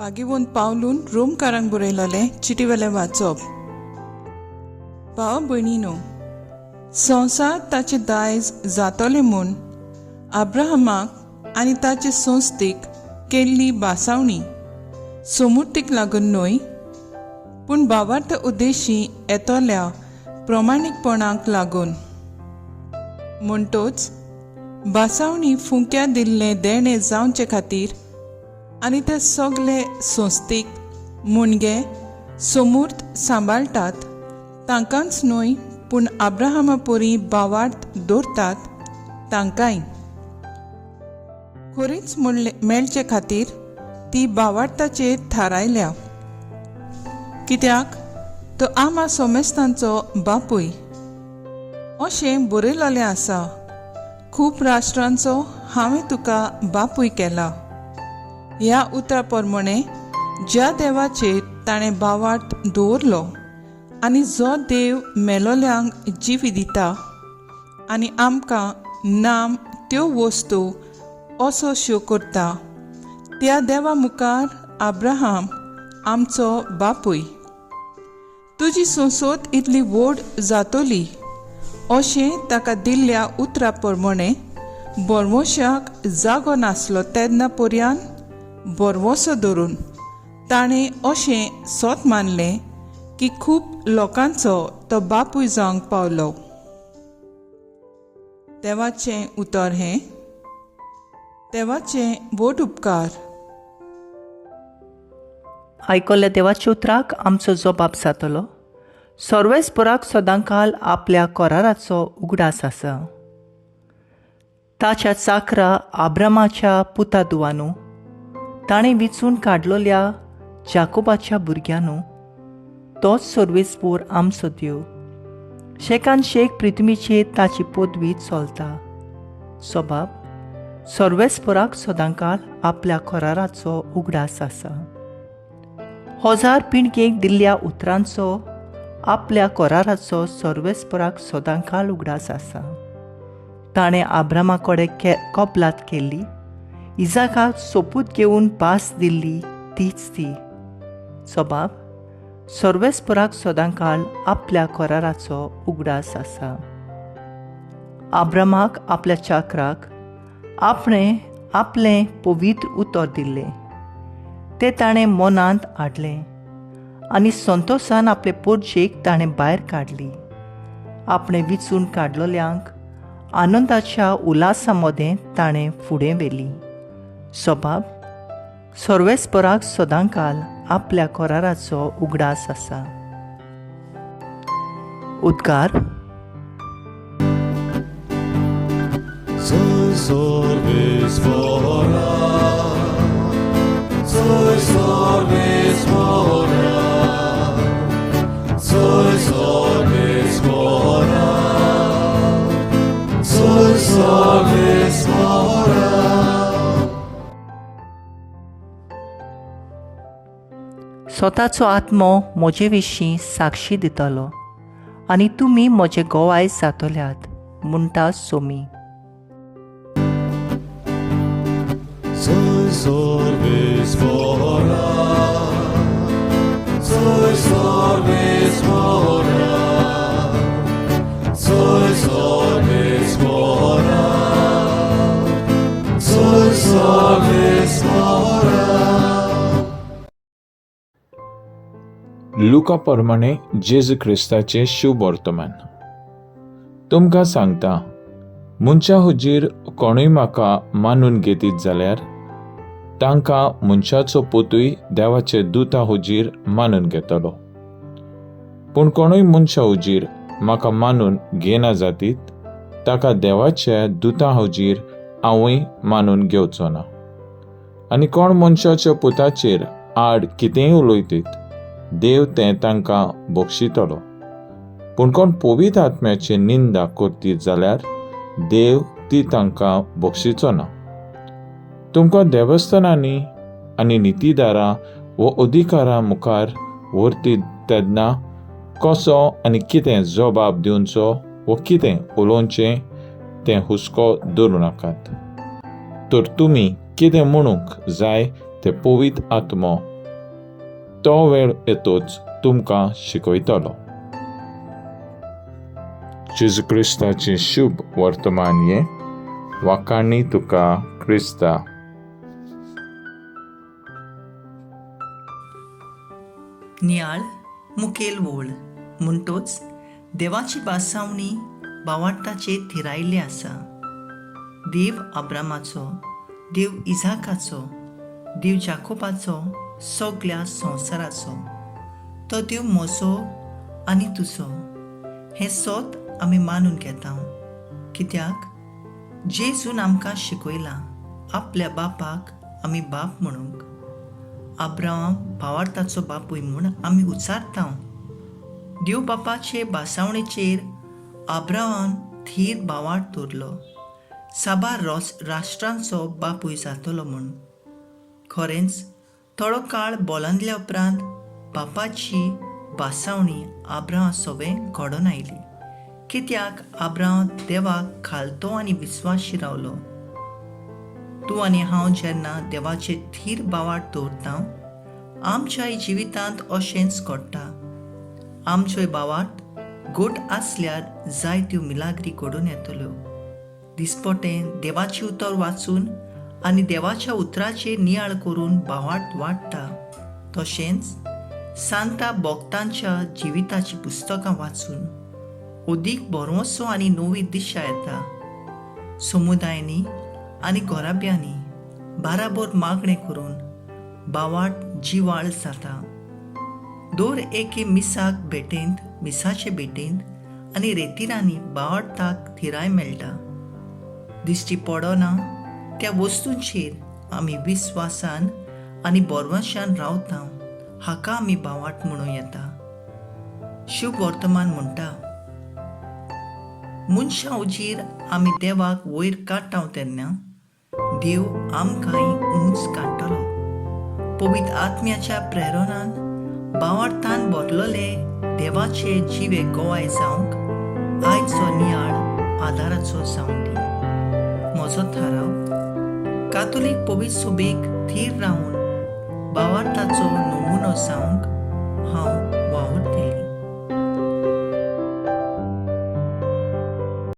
पागिवून पावलून रोमकारांक बरयलोलें चिटीवेलें वाचप. भाव भयणीनो, संवसार ताचें दायज जातोलें म्हूण आब्राहमाक आनी ताचे संस्थीक केल्ली बासावणी समृद्धीक लागून न्हय, पूण भावार्थ उद्देशी येतोल्या प्रमाणीकपणाक लागून. म्हणटोच बासावणी फुंक्या दिल्लें देणें जावचे खातीर आनी ते सगळे संस्थीक मुणगे समूर्त सांबाळटात, तांकांच न्हय पूण आब्राहमा परी भावार्थ दवरतात तांकांय. खरीच मेळचे खातीर ती भावार्थाचेर थारायल्या, कित्याक तो आमा सोमेस्तांचो बापूय. अशें बरयलोलें आसा, खूब राष्ट्रांचो हांवें तुका बापूय केला. ह्या उतरा प्रमाणे ज्या देवाचेर ताणें भावार्थ दवरलो आनी जो देव मेलोल्यांक जीव दिता आनी आमकां नाम त्यो वस्तू असो शो करता, त्या देवा मुखार आब्राहाम आमचो बापूय. तुजी संसद इतली व्हड जातली अशें ताका दिल्ल्या उतरा प्रमाणे बोरमोशाक जागो नासलो तेन्ना पर्यान बोरमोसो धरून ताणें अशें सोत मानलें की खूब लोकांचो तो बापूय जावंक पावलो. देवाचें उतर हें. देवाचें व्हड उपकार. आयकल्ल्या देवाच्या उतराक आमचो जबाब जातलो. सर्वेस्पराक सदांकाल आपल्या कराराचो उगडास आसा. ताच्या चाकरा आब्रामाच्या पुता दुवानू ताणें विचून काडलोल्या जाकोबाच्या भुरग्यांनू तोच सर्वेस्पर आमचो देव. शेकान शेक पृथ्वीचेर ताची पदवी चलता. सबाब सर्वेस्पराक सदांकाल आपल्या कराराचो उगडास आसा. हजार पिणगेक दिल्ल्या उतरांचो आपल्या कराराचो सर्वेस्पराक सदांकाल उगडास आसा. ताणें आब्रामा कडेन कबलात केल्ली, इजाकाक सोपूत घेवन पास दिल्ली तीच ती. सबाब सर्वेस्पराक सदांकाल आपल्या कराराचो उगडास आसा. आब्रामाक आपल्या चाकराक आपलें पवित्र उतर दिल्लें. तें ताणें मनांत हाडलें आनी संतोशान आपले पोरजेक ताणें भायर काडली. आपणें विचून काडलोल्यांक आनंदाच्या उल्हासा मदें ताणें फुडें व्हेली. सबाब सर्वेस्पराक सदांकाल आपल्या कराराचो उगडास आसा. उद्गार. स्वताचो आत्मो म्हजे विशीं साक्षी दितलो आनी तुमी म्हजे गोवाय जातल्यात म्हणटा सोमी. लुका प्रमाणे जेजू क्रिस्ताचें शुभ वर्तमान. तुमकां सांगता, मनशा हुजीर कोणूय म्हाका मानून घेतीत जाल्यार तांकां मनशाचो पुतूय देवाचे दुता हुजीर मानून घेतलो. पूण कोणूय मनशा हुजीर म्हाका मानून घेना जातीत ताका देवाच्या दुता हुजीर हांवूय मानून घेवचो ना. आनी कोण मनशाच्या पुताचेर आड कितेंय उलयतीत देव तें तांकां बक्षितलो. पूण कोण पवित्र आत्म्याची निंदा करतीत जाल्यार देव ती तांकां बक्षिचो ना. तुमकां देवस्थानांनी आनी नितीदारां वो अधिकारां मुखार व्हरतीत तेन्ना कसो आनी कितें जबाब दिवचो वो कितें उलोवचें तें हुस्को दवरूं नाकात. तर तुमी कितें म्हणूंक जाय तें पवित्र आत्मो तो वेळ येतोच तुमकां शिकयतलो. जेजू क्रिस्ताचें शुभ वर्तमान हें वाखाणणी तुका क्रिस्ता. नियाळ मुखेल वोळ म्हणटोच देवाची बासावणी बावार्थाचेर थिरायिल्ली आसा. देव अब्रामाचो, देव इजाकाचो, देव जाकोबाचो, सगळ्या संवसाराचो. तो देव म्हजो आनी तुजो हें सोत आमी मानून घेता. कित्याक जेजून आमकां शिकयलां आपल्या बापाक आमी बाप म्हणूंक. अब्राम भावार्थाचो बापूय म्हूण आमी उचारता. देव बापाचे बासावणेचेर अब्रामान थीर भावार्थ दवरलो, साबार राष्ट्रांचो बापूय जातलो म्हूण. खरेंच थोडो काळ बोलांदल्या उपरांत बापाची बासावणी अब्रामा सवें घडोवन आयली. कित्याक अब्राम देवाक खालतो आनी विस्वाशी रावलो. तूं आनी हांव जेन्ना देवाचे थीर भावार्थ दवरता, आमच्याय जिवितांत अशेंच घडटा. आमच्योय भावार्थ गोट आसल्यार जायत्यो मिलाग्री घडून येतल्यो. दिसपटें देवाची उतर वाचून आनी देवाच्या उतराचेर नियाळ करून भावार्थ वाडटा. तशेंच सांता भक्तांच्या जिविताची पुस्तकां वाचून अदीक बरोसो आनी नवी दिशा येता. समुदायांनी आनी घोराब्यांनी बाराबर मागणें करून भावार्थ जिवाळ जाता. दर एके मिसाक भेटेंत मिसाचे भेटेंत आनी रेतीरांनी भावार्थाक थिराय मेळटा. दिश्टी पडना त्या वस्तूंचेर आमी विस्वासान आनी बोरवंशान रावता, हाका आमी भावार्थ म्हणूं येता. शुभ वर्तमान म्हणटा, मनशां हुजीर आमी देवाक वयर काडटा तेन्ना देव आमकांय उंच काडटलो. पवित्र आत्म्याच्या प्रेरणान भावार्थान भरलेले देवाचे जिवे गोवाय जावंक आयचो नियाळ आदाराचो जावं दी. म्हजो थाराव कातोलीक पवित्र सभेक थीर रावन भावार्थाचो नमुनो जावंक हांव